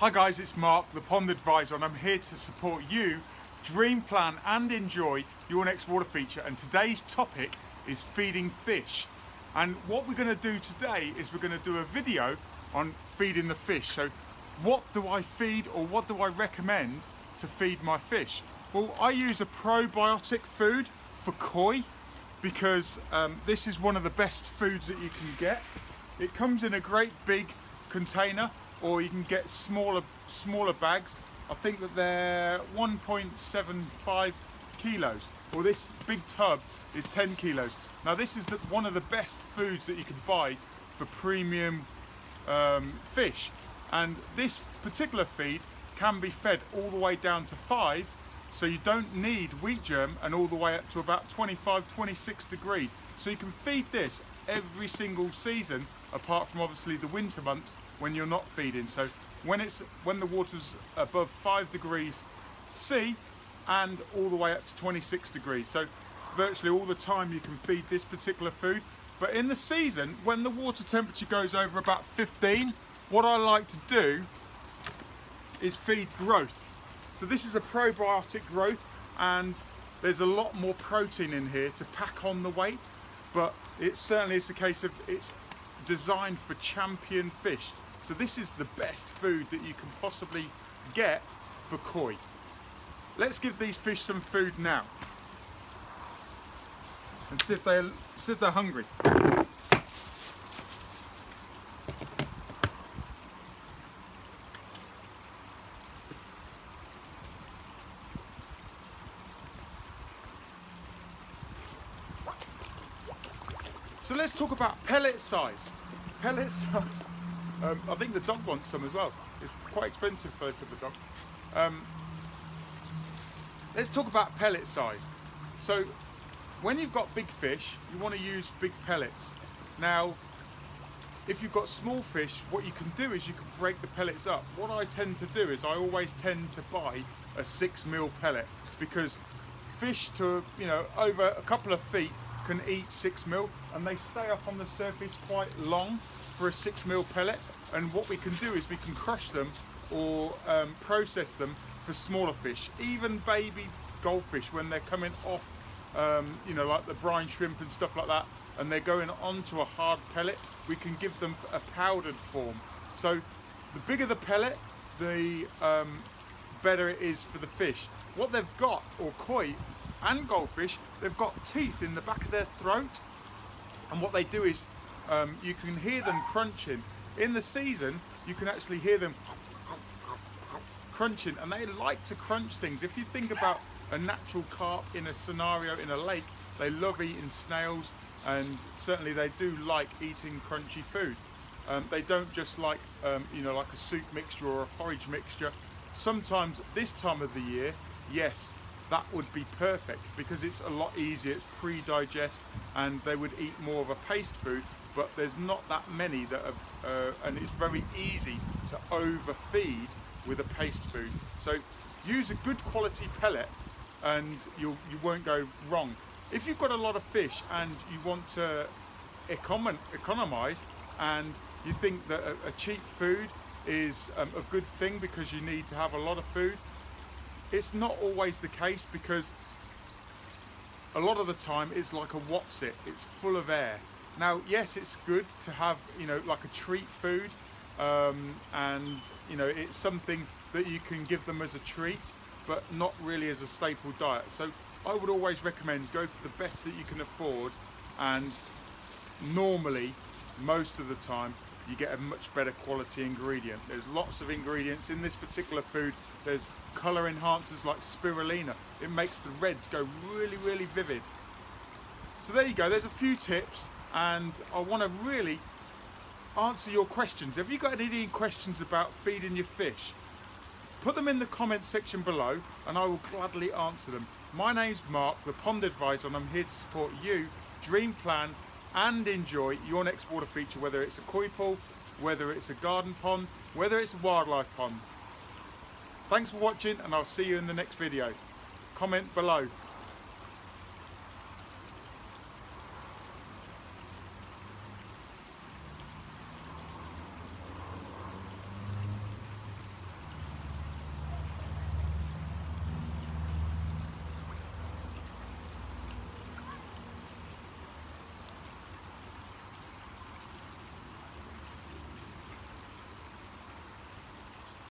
Hi guys, it's Mark, the Pond Advisor, and I'm here to support you dream, plan and enjoy your next water feature. And today's topic is feeding fish. And what we're going to do today is we're going to do a video on feeding the fish. So what do I feed, or what do I recommend to feed my fish? Well, I use a probiotic food for koi because this is one of the best foods that you can get. It comes in a great big container, or you can get smaller bags. I think that they're 1.75 kilos, or this big tub is 10 kilos. Now this is one of the best foods that you can buy for premium fish, and this particular feed can be fed all the way down to 5, so you don't need wheat germ, and all the way up to about 25-26 degrees. So you can feed this every single season, apart from obviously the winter months when you're not feeding. So when the water's above 5 degrees C and all the way up to 26 degrees. So virtually all the time you can feed this particular food. But in the season, when the water temperature goes over about 15, what I like to do is feed growth. So this is a probiotic growth, and there's a lot more protein in here to pack on the weight, but it certainly is a case of it's designed for champion fish. So this is the best food that you can possibly get for koi. Let's give these fish some food now and see if they're hungry. So let's talk about pellet size. Pellet size. I think the dog wants some as well. It's quite expensive for the dog. Let's talk about pellet size. So when you've got big fish, you want to use big pellets. Now, if you've got small fish, what you can do is you can break the pellets up. What I tend to do is I always tend to buy a 6mm pellet, because fish to, over a couple of feet can eat 6mm, and they stay up on the surface quite long for a 6mm pellet. And what we can do is we can crush them or process them for smaller fish, even baby goldfish when they're coming off, like the brine shrimp and stuff like that, and they're going onto a hard pellet, we can give them a powdered form. So the bigger the pellet, the better it is for the fish. What they've got, or koi and goldfish, they've got teeth in the back of their throat, and what they do is you can hear them crunching. In the season, you can actually hear them crunching, and they like to crunch things. If you think about a natural carp in a scenario in a lake, they love eating snails, and certainly they do like eating crunchy food. They don't just like like a soup mixture or a porridge mixture. Sometimes this time of the year, yes, that would be perfect, because it's a lot easier, it's pre-digest, and they would eat more of a paste food. But there's not that many that have, and it's very easy to overfeed with a paste food. So use a good quality pellet and you won't go wrong. If you've got a lot of fish and you want to economize, and you think that a cheap food is a good thing because you need to have a lot of food, it's not always the case, because a lot of the time it's like a what's-it, it's full of air. Now, yes, it's good to have, like a treat food, and, it's something that you can give them as a treat, but not really as a staple diet. So I would always recommend go for the best that you can afford, and normally, most of the time, you get a much better quality ingredient. There's lots of ingredients in this particular food. There's colour enhancers like spirulina. It makes the reds go really, really vivid. So there you go, there's a few tips. And I want to really answer your questions. Have you got any questions about feeding your fish? Put them in the comments section below, and I will gladly answer them. My name's Mark, the Pond Advisor, and I'm here to support you dream, plan and enjoy your next water feature, whether it's a koi pool, whether it's a garden pond, whether it's a wildlife pond. Thanks for watching, and I'll see you in the next video. Comment below.